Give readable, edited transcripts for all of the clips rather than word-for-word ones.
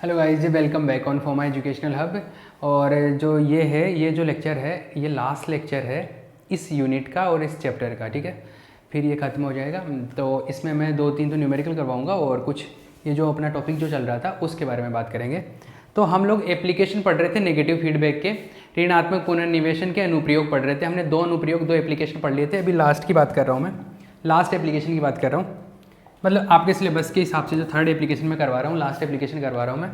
Hello guys ji, welcome back on pharma educational hub. और ये जो लेक्चर है ये लास्ट लेक्चर है इस यूनिट का और इस चैप्टर का। ठीक है, फिर ये ख़त्म हो जाएगा। तो इसमें मैं 2-3 तो न्यूमेरिकल करवाऊंगा और कुछ ये जो अपना टॉपिक जो चल रहा था उसके बारे में बात करेंगे। तो हम लोग एप्लीकेशन पढ़ रहे थे नेगेटिव फीडबैक के, ऋणात्मक पुनर्निवेशन के अनुप्रयोग पढ़ रहे थे। हमने दो एप्लीकेशन पढ़ लिए थे। अभी लास्ट की बात कर रहा हूँ, मैं लास्ट एप्लीकेशन की बात कर रहा हूँ। मतलब आपके सिलेबस के हिसाब से जो थर्ड एप्लीकेशन में करवा रहा हूँ, लास्ट एप्लीकेशन करवा रहा हूँ मैं।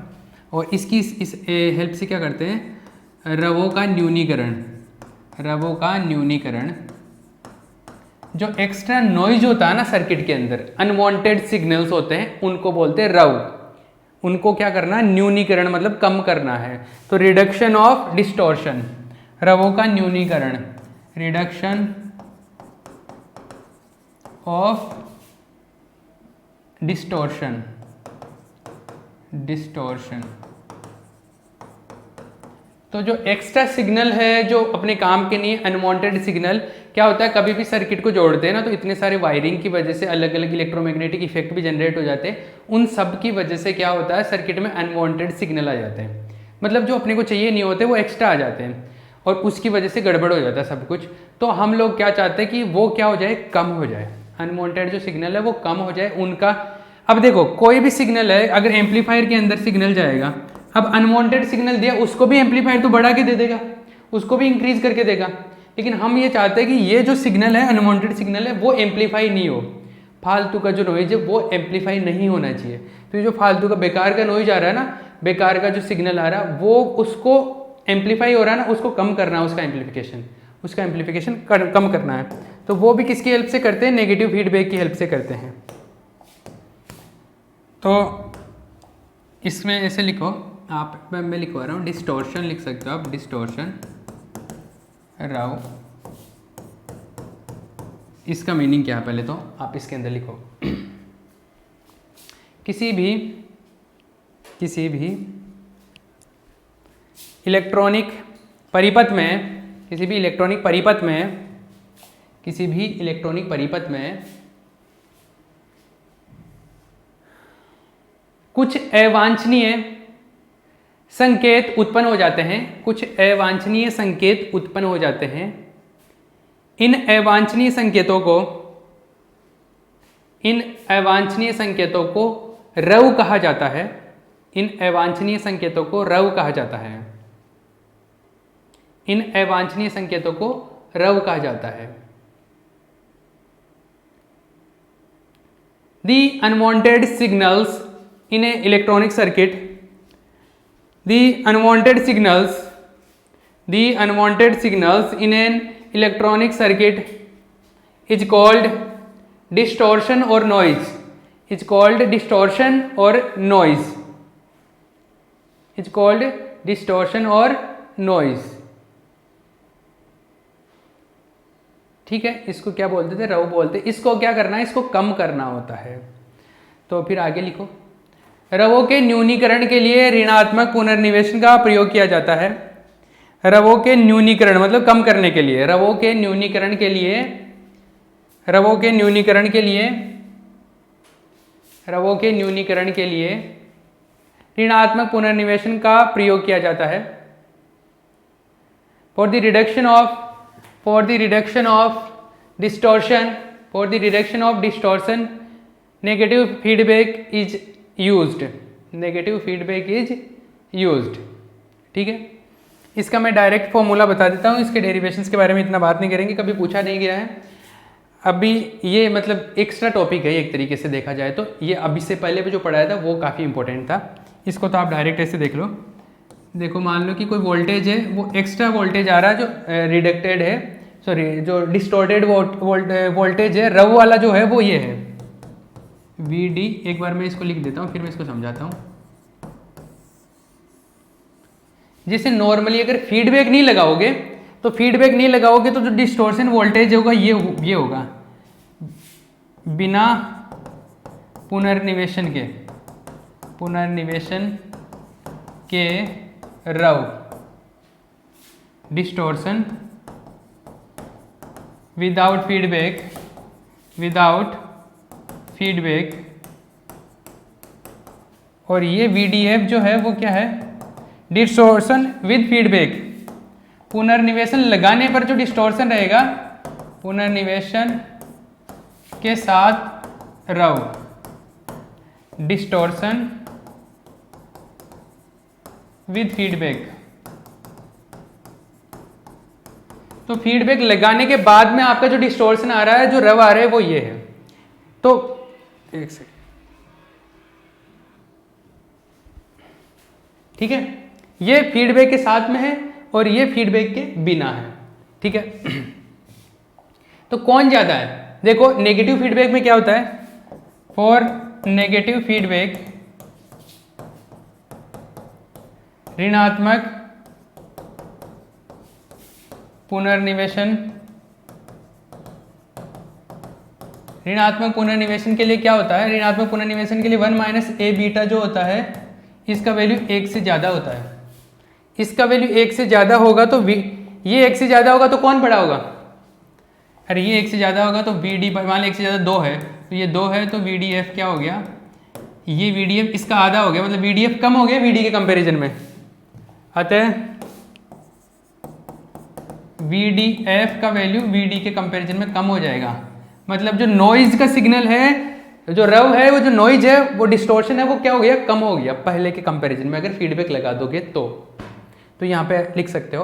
और इसकी इस हेल्प से क्या करते हैं, रवों का न्यूनीकरण, जो एक्स्ट्रा नॉइज होता है ना सर्किट के अंदर, अनवांटेड सिग्नल्स होते हैं, उनको बोलते हैं रव। उनको क्या करना है, न्यूनीकरण मतलब कम करना है। तो रिडक्शन ऑफ डिस्टॉर्शन, रवों का न्यूनीकरण, रिडक्शन ऑफ डिस्टॉर्शन। तो जो एक्स्ट्रा सिग्नल है जो अपने काम के लिए अनवांटेड सिग्नल, क्या होता है कभी भी सर्किट को जोड़ते हैं ना, तो इतने सारे वायरिंग की वजह से अलग अलग इलेक्ट्रोमैग्नेटिक इफेक्ट भी जनरेट हो जाते हैं। उन सब की वजह से क्या होता है, सर्किट में अनवांटेड सिग्नल आ जाते हैं। मतलब जो अपने को चाहिए नहीं होते वो एक्स्ट्रा आ जाते हैं और उसकी वजह से गड़बड़ हो जाता है सब कुछ। तो हम लोग क्या चाहते हैं कि वो क्या हो जाए, कम हो जाए। अनवांटेड जो सिग्नल है वो कम हो जाए उनका। अब देखो कोई भी सिग्नल है, अगर एम्पलीफायर के अंदर सिग्नल जाएगा, अब अनवांटेड सिग्नल दिया, उसको भी एम्पलीफायर तो बढ़ा के दे देगा, उसको भी इंक्रीज करके देगा। लेकिन हम ये चाहते हैं कि ये जो सिग्नल है, अनवांटेड सिग्नल है, वो एम्पलीफाई नहीं हो। फालतू का जो नॉइज है वो एम्पलीफाई नहीं होना चाहिए। तो ये जो फालतू का बेकार का नॉइज आ रहा है ना, बेकार का जो सिग्नल आ रहा है, वो उसको एम्पलीफाई हो रहा है ना, उसको कम करना है, उसका एम्पलीफिकेशन कम करना है। तो वो भी किसकी हेल्प से करते हैं, नेगेटिव फीडबैक की हेल्प से करते हैं। तो इसमें ऐसे लिखो आप, मैं लिखवा रहा हूँ, डिस्टॉर्शन लिख सकते हो आप, डिस्टॉर्शन राव। इसका मीनिंग क्या है पहले तो आप इसके अंदर लिखो। किसी भी इलेक्ट्रॉनिक परिपथ में कुछ अवांछनीय संकेत उत्पन्न हो जाते हैं। इन अवांछनीय संकेतों को रव कहा जाता है। The unwanted signals in an electronic circuit, the unwanted signals in an electronic circuit is called distortion or noise. ठीक है, इसको क्या बोलते थे, रव बोलते। इसको क्या करना है, इसको कम करना होता है। तो फिर आगे लिखो, रवों के न्यूनीकरण के लिए ऋणात्मक पुनर्निवेशन का प्रयोग किया जाता है। रवों के न्यूनीकरण मतलब कम करने के लिए, रवों के न्यूनीकरण के लिए ऋणात्मक पुनर्निवेशन का प्रयोग किया जाता है। For the reduction of distortion negative feedback is used. ठीक है, इसका मैं डायरेक्ट फॉर्मूला बता देता हूँ। इसके डेरिवेशंस के बारे में इतना बात नहीं करेंगे, कभी पूछा नहीं गया है। अभी ये मतलब एक्स्ट्रा टॉपिक है एक तरीके से देखा जाए तो। ये अभी से पहले भी जो पढ़ाया था वो काफ़ी इंपॉर्टेंट था। इसको तो आप डायरेक्ट ऐसे देख लो। देखो मान लो कि कोई वोल्टेज है, वो एक्स्ट्रा वोल्टेज आ रहा है जो रिडक्टेड है, जो डिस्टॉर्टेड वोल्टेज है, रव वाला जो है वो ये है VD। एक बार मैं इसको लिख देता हूँ फिर मैं इसको समझाता हूँ। जैसे नॉर्मली अगर फीडबैक नहीं लगाओगे तो जो डिस्टॉर्शन वोल्टेज होगा ये होगा बिना पुनर्निवेशन के रव, डिस्टॉर्शन विदाउट फीडबैक और ये VDF जो है वो क्या है, डिस्टॉर्शन विद फीडबैक। पुनर्निवेशन लगाने पर जो डिस्टॉर्शन रहेगा, पुनर्निवेशन के साथ रव, डिस्टॉर्शन विद फीडबैक। तो फीडबैक लगाने के बाद में आपका जो डिस्टॉर्शन आ रहा है, जो रव आ रहा है, वो ये है। तो एक सेकंड, ठीक है, ये फीडबैक के साथ में है और ये फीडबैक के बिना है, ठीक है। तो कौन ज्यादा है? देखो नेगेटिव फीडबैक में क्या होता है, फॉर नेगेटिव फीडबैक ऋणात्मक पुनर्निवेशन, ऋणात्मक पुनर्निवेशन के लिए क्या होता है, ऋणात्मक पुनर्निवेशन के लिए 1 माइनस ए बीटा जो होता है, इसका वैल्यू 1 से ज़्यादा होता है। इसका वैल्यू 1 से ज़्यादा होगा तो ये 1 से ज़्यादा होगा तो कौन बड़ा होगा? अरे ये 1 से ज़्यादा होगा तो VD, मान लो 1 से ज़्यादा 2 है, तो ये 2 है तो VDF क्या हो गया, ये VDF इसका आधा हो गया, मतलब VDF कम हो गया VD के कंपैरिजन में। अतः VDF का वैल्यू VD के कंपैरिजन में कम हो जाएगा। मतलब जो नॉइज का सिग्नल है, जो रव है, वो जो नॉइज है, वो डिस्टॉर्शन है, वो क्या हो गया, कम हो गया पहले के कंपैरिजन में, अगर फीडबैक लगा दोगे तो यहाँ पे लिख सकते हो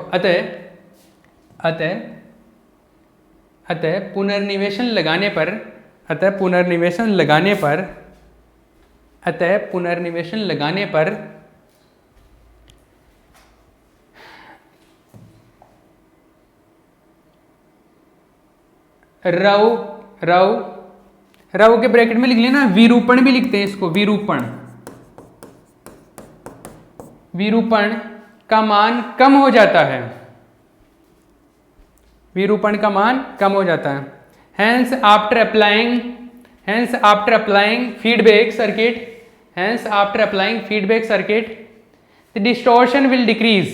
अतः पुनर्निवेशन लगाने पर, रव के ब्रैकेट में लिख लेना, विरूपण भी लिखते हैं इसको, विरूपण का मान कम हो जाता है, विरूपण का मान कम हो जाता है। Hence after applying feedback circuit, the distortion will decrease,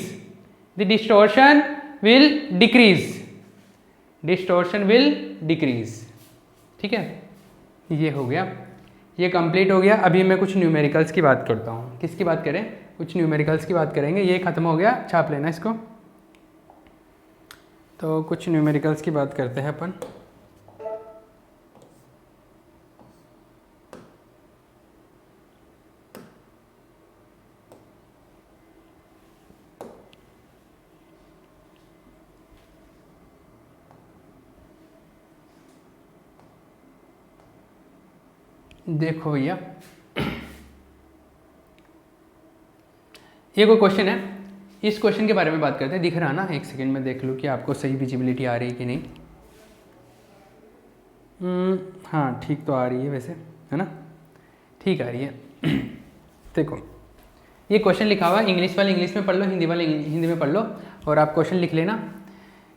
ठीक है। ये हो गया, ये कंप्लीट हो गया। अभी मैं कुछ न्यूमेरिकल्स की बात करता हूँ। किसकी बात करें? कुछ न्यूमेरिकल्स की बात करेंगे। ये खत्म हो गया, छाप लेना इसको। तो कुछ न्यूमेरिकल्स की बात करते हैं अपन। देखो भैया, ये कोई क्वेश्चन है, इस क्वेश्चन के बारे में बात करते हैं। दिख रहा ना? एक सेकंड में देख लूँ कि आपको सही विजिबिलिटी आ रही है कि नहीं। हाँ ठीक तो आ रही है वैसे, है ना? ठीक आ रही है। देखो ये क्वेश्चन लिखा हुआ है, इंग्लिश वाले इंग्लिश में पढ़ लो, हिंदी वाले हिंदी में पढ़ लो, और आप क्वेश्चन लिख लेना।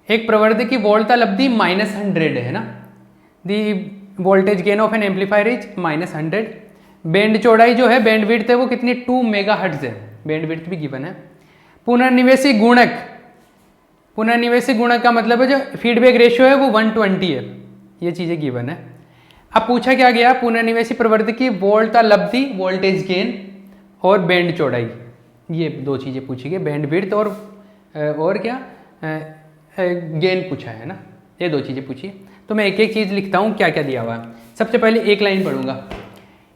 एक प्रवर्धक की वोल्टता लब्धि -100 है ना, दी voltage gain of N amplifier is -100। Band चौड़ाई जो है, बैंड विड्थ है, वो कितनी 2 मेगाहर्ट्ज है, बैंड विड्थ भी गिवन है। पुनर्निवेशी गुणक, पुनर्निवेशी गुणक का मतलब है जो फीडबैक रेशियो है वो 120 है, ये चीज़ें गिवन है। अब पूछा क्या गया, पुनर्निवेशी प्रवर्धक की वोल्टता लब्धि, वोल्टेज गेन और बैंड चौड़ाई, ये दो चीज़ें पूछी गई, बैंड विड्थ और क्या गेन पूछा है ना, ये दो चीज़ें पूछी। तो मैं एक एक चीज़ लिखता हूँ क्या क्या दिया हुआ है। सबसे पहले एक लाइन पढ़ूंगा।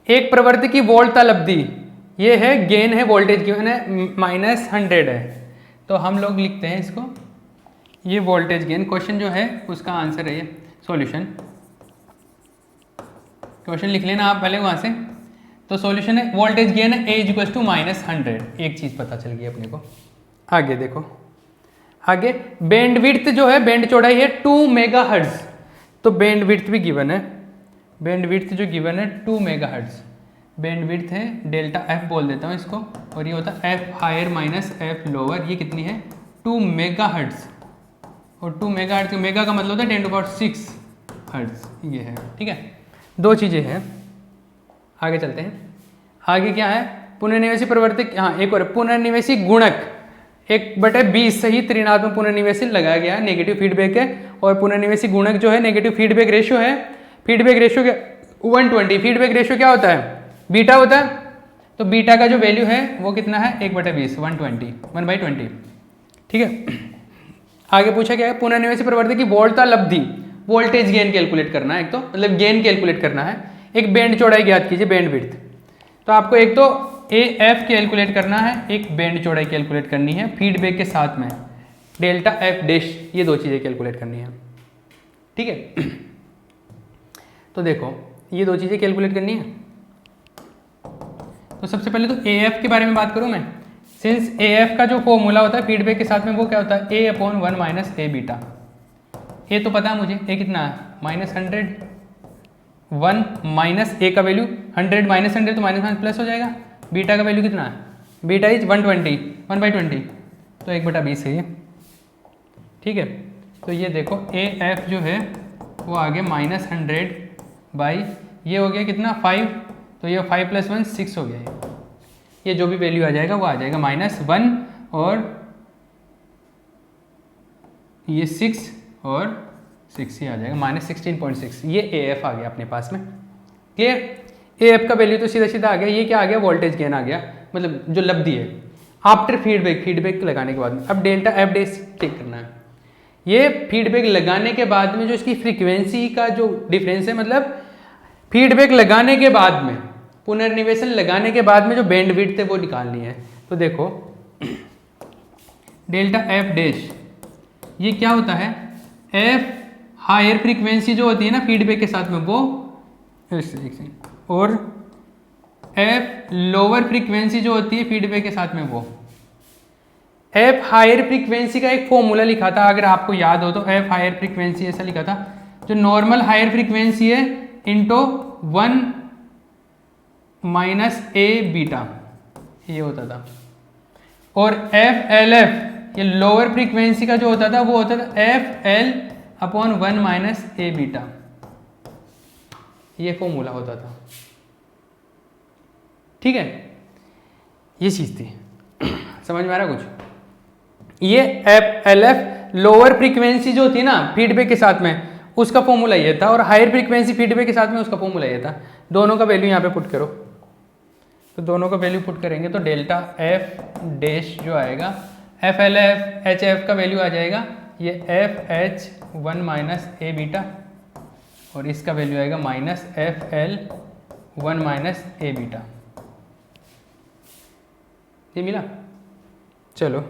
एक प्रवर्धक की वोल्टता लब्धि, ये है गेन है, वोल्टेज गेन है, -100 है, तो हम लोग लिखते हैं इसको, ये वोल्टेज गेन। क्वेश्चन जो है उसका आंसर है ये, सॉल्यूशन। क्वेश्चन लिख लेना आप पहले वहाँ से। तो सॉल्यूशन है वोल्टेज गेन है A = -100, एक चीज़ पता चल गई अपने को। आगे देखो, आगे बैंड विड्थ जो है, बैंड चौड़ाई है 2 मेगाहर्ट्ज, तो बैंड विड्थ भी गिवन है, बैंड विड्थ जो गिवन है 2 मेगाहर्ट्ज, बैंड विड्थ है डेल्टा F बोल देता हूँ इसको, और ये होता है F higher minus F lower, ये कितनी है 2 मेगाहर्ट्ज, और 2 मेगाहर्ट्ज, मेगा का मतलब होता है 10⁻6 हर्ट्ज, ये है, ठीक है। दो चीज़ें हैं, आगे चलते हैं। आगे क्या है, पुनर्निवेशी प्रवर्तक, हाँ एक और पुनर्निवेशी गुणक 1/20 सहित ऋणात्मक पुनर्निवेशी लगाया गया है, नेगेटिव फीडबैक है, और पुनर्निवेशी गुणक जो है नेगेटिव फीडबैक रेशियो है, फीडबैक रेशियो क्या 120। फीडबैक रेशियो क्या होता है, बीटा होता है, तो बीटा का जो वैल्यू है वो कितना है 1/20 120 1/20। ठीक है। आगे पूछा क्या है, पुनर्निवेशी प्रवर्धक की वोल्टालब्धि वोल्टेज गेन कैलकुलेट करना है, एक तो मतलब गेन कैलकुलेट करना है, एक बैंड चौड़ाई ज्ञात कीजिए बैंड विड्थ। तो आपको एक तो AF कैलकुलेट करना है, एक बैंड चौड़ाई कैलकुलेट करनी है फीडबैक के साथ में डेल्टा F डैश, ये दो चीज़ें कैलकुलेट करनी है। ठीक है। तो देखो ये दो चीज़ें कैलकुलेट करनी है। तो सबसे पहले तो AF के बारे में बात करूं मैं। सिंस AF का जो फॉर्मूला होता है फीडबैक के साथ में वो क्या होता है A/1 - A बीटा। ए तो पता है मुझे, ए कितना है -100, 1 माइनस ए का वैल्यू 100 -100 तो माइनस प्लस हो जाएगा। बीटा का वैल्यू कितना है, बीटा इज 120 1/20 तो 1/20 है ये। ठीक है। तो ये देखो AF जो है वो आ गया -100 बाई ये हो गया कितना 5, तो ये 5 + 1 6 हो गया ये जो भी वैल्यू आ जाएगा वो आ जाएगा -1 और ये 6 और 6 ही आ जाएगा -16.6। ये AF आ गया अपने पास में। क्लियर। AF का वैल्यू तो सीधा सीधा आ गया। ये क्या आ गया, वोल्टेज गेन आ गया, मतलब जो लब्धि है आफ्टर फीडबैक लगाने के बाद में। अब डेल्टा F डैश चेक करना है। ये फीडबैक लगाने के बाद में जो इसकी फ्रीक्वेंसी का जो डिफरेंस है, मतलब फीडबैक लगाने के बाद में पुनर्निवेशन लगाने के बाद में जो बैंड विड्थ है वो निकालनी है। तो देखो डेल्टा F डैश ये क्या होता है, F हायर फ्रीक्वेंसी जो होती है ना फीडबैक के साथ में वो, और F लोअर फ्रीक्वेंसी जो होती है फीडबैक के साथ में वो। F हायर फ्रीक्वेंसी का एक फॉर्मूला लिखा था, अगर आपको याद हो तो F हायर फ्रीक्वेंसी ऐसा लिखा था, जो नॉर्मल हायर फ्रीक्वेंसी है इंटू 1 - A बीटा ये होता था। और FLF ये लोअर फ्रीक्वेंसी का जो होता था वो होता था FL/1 - A बीटा, ये फॉर्मूला होता था। ठीक है, ये चीज थी। समझ में आ रहा कुछ। ये FLF लोअर फ्रीक्वेंसी जो थी ना फीडबैक के साथ में उसका फॉर्मूला ये था, और हायर फ्रीक्वेंसी फीडबैक के साथ में उसका फॉर्मूला ये था। दोनों का वैल्यू यहाँ पे पुट करो, तो दोनों का वैल्यू पुट करेंगे तो डेल्टा F डैश जो आएगा FLF HF का वैल्यू आ जाएगा ये FH1 - A बीटा, और इसका वैल्यू आएगा -FL1 - A बीटा। ये मिला। चलो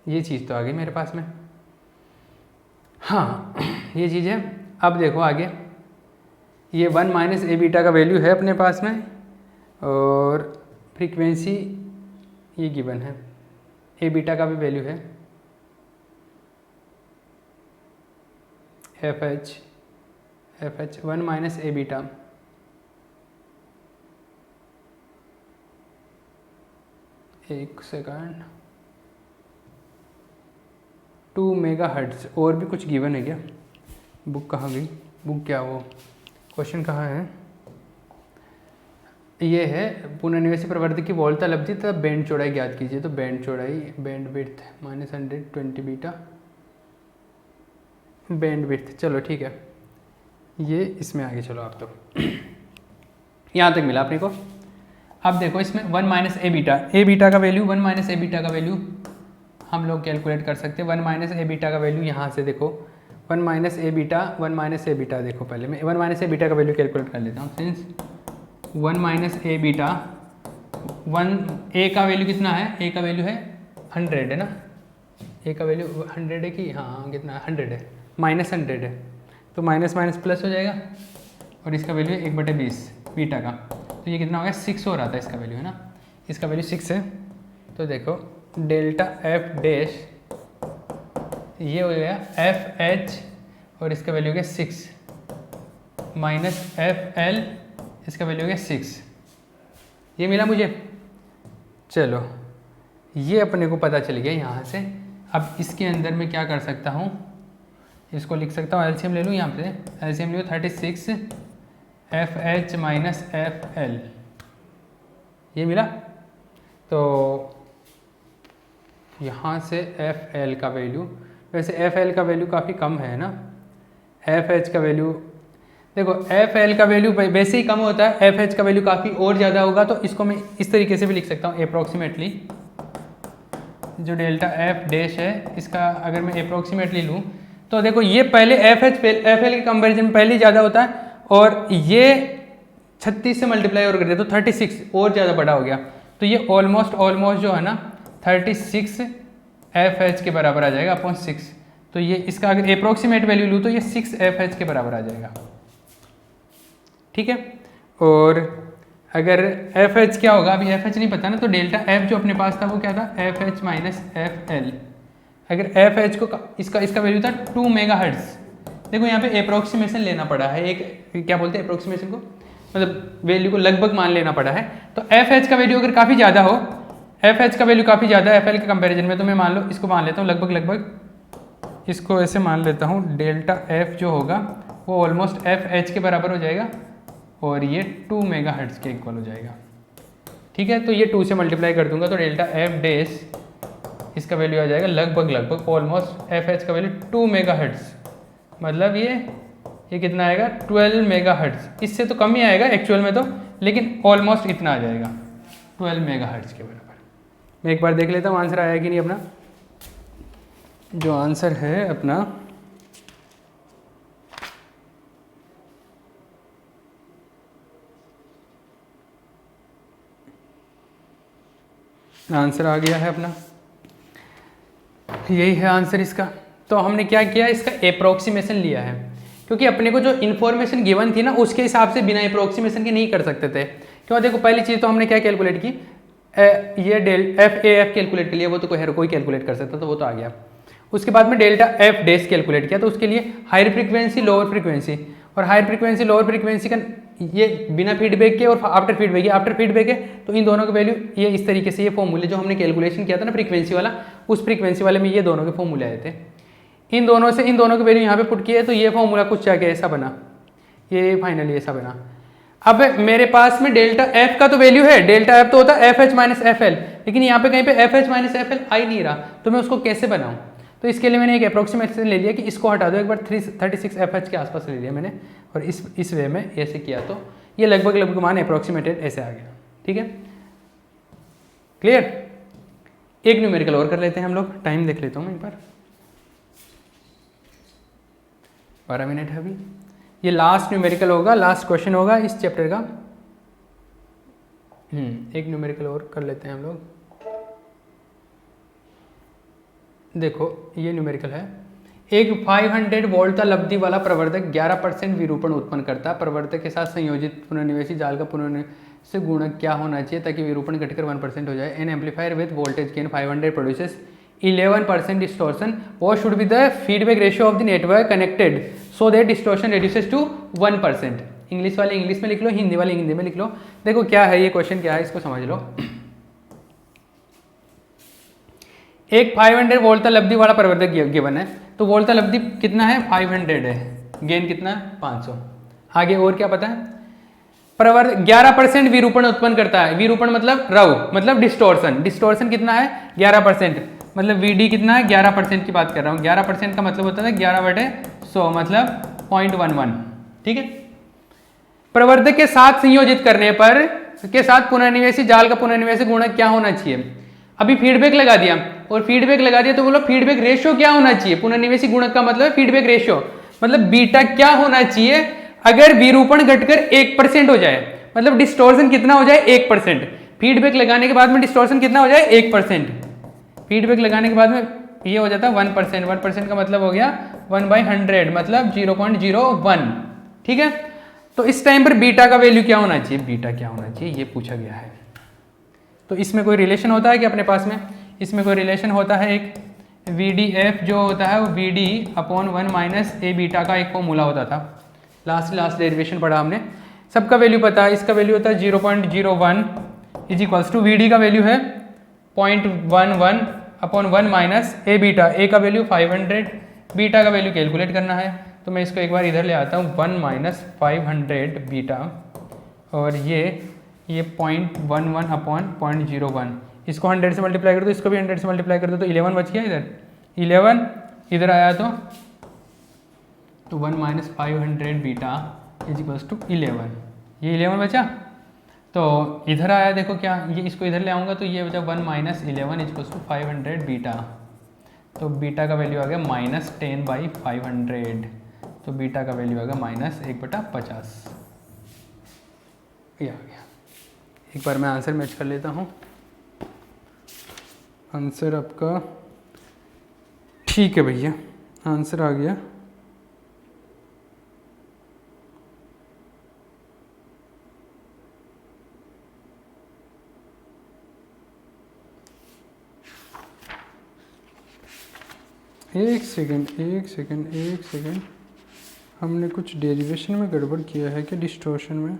ये चीज़ तो आ गई मेरे पास में। हाँ ये चीज़ है। अब देखो आगे ये 1 - A बीटा का वैल्यू है अपने पास में, और फ्रीक्वेंसी ये गिवन है, A बीटा का भी वैल्यू है FH1 - A बीटा। एक सेकंड, 2 मेगाहर्ट्ज़। और भी कुछ गिवन है क्या, बुक कहाँ गई, बुक क्या वो क्वेश्चन कहाँ है। ये है पुनर्निवेशी प्रवर्धक की वोल्टालब्धि तथा बैंड चौड़ाई ज्ञात कीजिए। तो बैंड चौड़ाई band width -120 beta band width. चलो ठीक है, ये इसमें आगे चलो आप तो यहाँ तक मिला अपने को। अब देखो इसमें 1 - A बीटा, A बीटा का वैल्यू 1 - A बीटा का वैल्यू हम लोग कैलकुलेट कर सकते हैं। 1 - A बीटा का वैल्यू यहाँ से देखो 1 - A बीटा 1 - A बीटा देखो, पहले मैं 1 - A बीटा का वैल्यू कैलकुलेट कर लेता हूँ। सिंस 1 - A बीटा 1 A का वैल्यू कितना है, A का वैल्यू है 100 है ना, A का वैल्यू 100 है कि हाँ कितना 100 है, -100 है, तो माइनस प्लस हो जाएगा, और इसका वैल्यू है 1/20 बीटा का, तो ये कितना हो गया 6 हो रहा था इसका वैल्यू है ना, इसका वैल्यू 6 है। तो देखो डेल्टा F डैश ये हो गया FH और इसका वैल्यू हो गया 6 माइनस FL इसका वैल्यू हो गया 6, ये मिला मुझे। चलो ये अपने को पता चल गया यहाँ से। अब इसके अंदर मैं क्या कर सकता हूँ, इसको लिख सकता हूँ, एलसीएम ले लूँ यहाँ पे, एलसीएम ले 36 FH माइनस FL, ये मिला। तो यहाँ से FL का वैल्यू, वैसे FL का वैल्यू काफ़ी कम है ना, FH का वैल्यू देखो एफ एल का वैल्यू वैसे ही कम होता है, एफ एच का वैल्यू काफ़ी और ज़्यादा होगा, तो इसको मैं इस तरीके से भी लिख सकता हूँ अप्रोक्सीमेटली। जो डेल्टा एफ डैश है इसका अगर मैं अप्रोक्सीमेटली लूँ तो देखो ये पहले एफ एच एफ एल के कंपेरिजन में पहले ज़्यादा होता है, और ये 36 से मल्टीप्लाई और कर दिया तो 36 और ज़्यादा बड़ा हो गया, तो ये ऑलमोस्ट जो है ना 36 एफ एच के बराबर आ जाएगा अपॉन 6। तो ये इसका अगर अप्रोक्सीमेट वैल्यू लूँ तो ये 6 एफ एच के बराबर आ जाएगा, ठीक है। और अगर एफ एच क्या होगा, अभी एफ एच नहीं पता ना, तो डेल्टा एफ जो अपने पास था वो क्या था, F H minus F L. अगर एफ एच को इसका वैल्यू था 2 मेगाहर्ट्ज। देखो यहाँ पे अप्रोक्सीमेशन लेना पड़ा है, एक क्या बोलते हैं अप्रोक्सीमेशन को, मतलब वैल्यू को लगभग मान लेना पड़ा है। तो एफ एच का वैल्यू अगर काफ़ी ज़्यादा हो, एफ एच का वैल्यू काफ़ी ज़्यादा है एफ एल के कंपेरिजन में, तो मैं मान लो इसको मान लेता हूँ लगभग इसको ऐसे मान लेता हूँ, डेल्टा एफ जो होगा वो ऑलमोस्ट एफ एच के बराबर हो जाएगा, और ये 2 मेगाहर्ट्ज के इक्वल हो जाएगा, ठीक है। तो ये 2 से मल्टीप्लाई कर दूंगा तो डेल्टा एफ डैश इसका वैल्यू आ जाएगा लगभग ऑलमोस्ट एफ एच का वैल्यू 2 मेगाहर्ट्ज, मतलब ये कितना आएगा 12 मेगाहर्ट्ज। इससे तो कम ही आएगा एक्चुअल में तो, लेकिन ऑलमोस्ट इतना आ जाएगा 12 मेगाहर्ट्ज के बराबर। मैं एक बार देख लेता हूँ आंसर आया कि नहीं अपना। जो आंसर है अपना आंसर आ गया है अपना, यही है आंसर इसका। तो हमने क्या किया, इसका अप्रोक्सीमेशन लिया है, क्योंकि अपने को जो इन्फॉर्मेशन गिवन थी ना उसके हिसाब से बिना अप्रोक्सीमेशन के नहीं कर सकते थे। क्यों, देखो पहली चीज़ तो हमने क्या कैलकुलेट की, ये del F A F calculate के लिए, वो तो कोई कैलकुलेट कर सकता, तो वो तो आ गया। उसके बाद में डेल्टा एफ डैश कैलकुलेट किया, तो उसके लिए हायर फ्रीक्वेंसी लोअर फ्रीक्वेंसी, और हायर फ्रीक्वेंसी लोअर फ्रीक्वेंसी का ये बिना फीडबैक के और आफ्टर फीडबैक है, तो इन दोनों के वैल्यू ये इस तरीके से, ये फॉर्मूले जो हमने कैलकुलेशन किया था ना फ्रीक्वेंसी वाला, उस फ्रीक्वेंसी वाले में ये दोनों के फॉर्मूले आए थे। इन दोनों के वैल्यू यहाँ पे पुट किए, तो ये फॉर्मूला कुछ जाके ऐसा बना, ये फाइनली ऐसा बना। अब मेरे पास में डेल्टा एफ का तो वैल्यू है, डेल्टा एफ तो होता है F H minus F L, लेकिन यहाँ पे कहीं पे F H minus F L आ ही नहीं रहा, तो मैं उसको कैसे बनाऊँ। तो इसके लिए मैंने एक अप्रोक्सीमेशन ले लिया कि इसको हटा दो, एक बार 36 एफ एच के आसपास ले लिया मैंने, और इस वे में ऐसे किया, तो ये लगभग मान अप्रोक्सीमेटेड ऐसे आ गया, ठीक है। क्लियर। एक न्यूमेरिकल और कर लेते हैं हम लोग, टाइम देख लेता हूँ मैं एक बार, 12 मिनट है अभी। ये लास्ट न्यूमेरिकल होगा, लास्ट क्वेश्चन होगा इस चैप्टर का। एक न्यूमेरिकल और कर लेते हैं हम लोग। देखो ये न्यूमेरिकल है, एक 500 वोल्ट का लब्धि वाला प्रवर्धक 11% विरूपण उत्पन्न करता है। प्रवर्धक के साथ संयोजित पुनर्निवेशी जाल का पुनर्निवेशी गुणक क्या होना चाहिए ताकि विरूपण घटकर 1% हो जाए। An amplifier with voltage gain 500 produces 11% distortion. What should be the feedback ratio of the network connected so that distortion reduces to 1%। English वाले इंग्लिश में लिख लो, हिंदी वाले हिंदी में लिख लो। देखो क्या है ये क्वेश्चन, क्या है इसको समझ लो। एक 500 वोल्ट का लब्धि वाला प्रवर्धक गिवन है, तो वोल्ट का लब्धि कितना है 500 है, गेन कितना है 500। आगे और क्या पता है, प्रवर्धक 11% विरूपण उत्पन्न करता है। विरूपण मतलब रव मतलब डिस्टोर्शन, डिस्टोर्शन कितना है 11%, मतलब वीडी कितना है 11% की बात कर रहा हूँ। 11% का मतलब होता है 11/100 मतलब 0.11, ठीक है। प्रवर्धक के साथ संयोजित करने पर के साथ पुनर्निवेशी जाल का पुनर्निवेशी गुणक क्या होना चाहिए। अभी फीडबैक लगा दिया, और फीडबैक लगा दिया तो बोलो फीडबैक रेशियो क्या होना चाहिए। पुनर्निवेशी गुणक का मतलब फीडबैक रेशियो, मतलब बीटा क्या होना चाहिए अगर विरूपण घटकर 1% हो जाए, मतलब डिस्टोर्शन कितना हो जाए 1%। फीडबैक लगाने के बाद में डिस्टोर्शन कितना हो जाए 1%। फीडबैक लगाने के बाद में ये हो जाता है 1%। 1% का मतलब हो गया 1/100 मतलब 0.01, ठीक है। तो इस टाइम पर बीटा का वैल्यू क्या होना चाहिए, बीटा क्या होना चाहिए ये पूछा गया है। तो इसमें कोई रिलेशन होता है कि अपने पास में इसमें कोई रिलेशन होता है, एक VDF जो होता है वो VD/1 माइनस ए बीटा का एक फॉर्मूला होता था। लास्ट डेरिवेशन पढ़ा हमने, सबका वैल्यू पता है। इसका वैल्यू होता है 0.01 इज इक्वल्स टू VD का वैल्यू है 0.11/1 माइनस ए बीटा। ए का वैल्यू 500, बीटा का वैल्यू कैलकुलेट करना है। तो मैं इसको एक बार इधर ले आता हूँ 1 माइनस 500 बीटा, और ये 0.11/0.01। इसको 100 से मल्टीप्लाई कर दो, इसको भी 100 से मल्टीप्लाई कर दो, तो 11 बच गया इधर, 11 इधर आया तो 1 minus 500 beta is equals to 11, ये 11 बचा। तो इधर आया देखो क्या, ये इसको इधर ले आऊँगा तो ये बचा 1 minus 11 is equals to 500 beta. तो बीटा का वैल्यू आ गया -10/500, तो बीटा का वैल्यू आ गया -1/50, ये आ गया। एक बार मैं आंसर मैच कर लेता हूँ। आंसर आपका ठीक है भैया, आंसर आ गया। एक सेकंड, हमने कुछ डेरिवेशन में गड़बड़ किया है क्या, डिस्टॉर्शन में?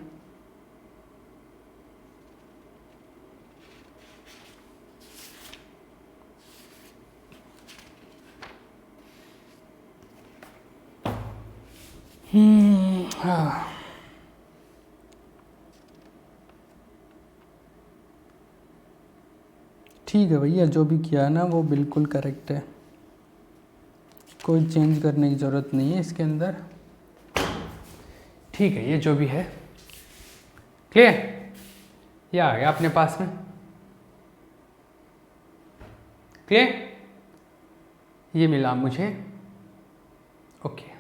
हाँ, ठीक है भैया, जो भी किया ना वो बिल्कुल करेक्ट है, कोई चेंज करने की ज़रूरत नहीं है इसके अंदर। ठीक है, ये जो भी है क्लियर, ये आ गया अपने पास में, क्लियर, ये मिला मुझे। ओके,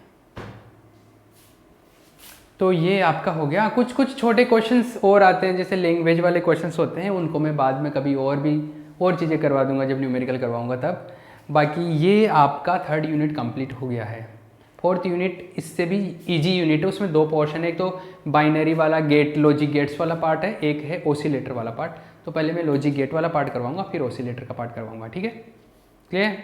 तो ये आपका हो गया। कुछ कुछ छोटे क्वेश्चंस और आते हैं, जैसे लैंग्वेज वाले क्वेश्चंस होते हैं, उनको मैं बाद में कभी और चीज़ें करवा दूंगा जब न्यूमेरिकल करवाऊंगा तब। बाकी ये आपका 3rd यूनिट कंप्लीट हो गया है। 4th यूनिट इससे भी इजी यूनिट है, उसमें 2 पोर्शन है, एक तो बाइनरी वाला लॉजिक गेट्स वाला पार्ट है, एक है ऑसिलेटर वाला पार्ट। तो पहले मैं लॉजिक गेट वाला पार्ट करवाऊंगा, फिर ऑसिलेटर का पार्ट करवाऊंगा, ठीक है, क्लियर।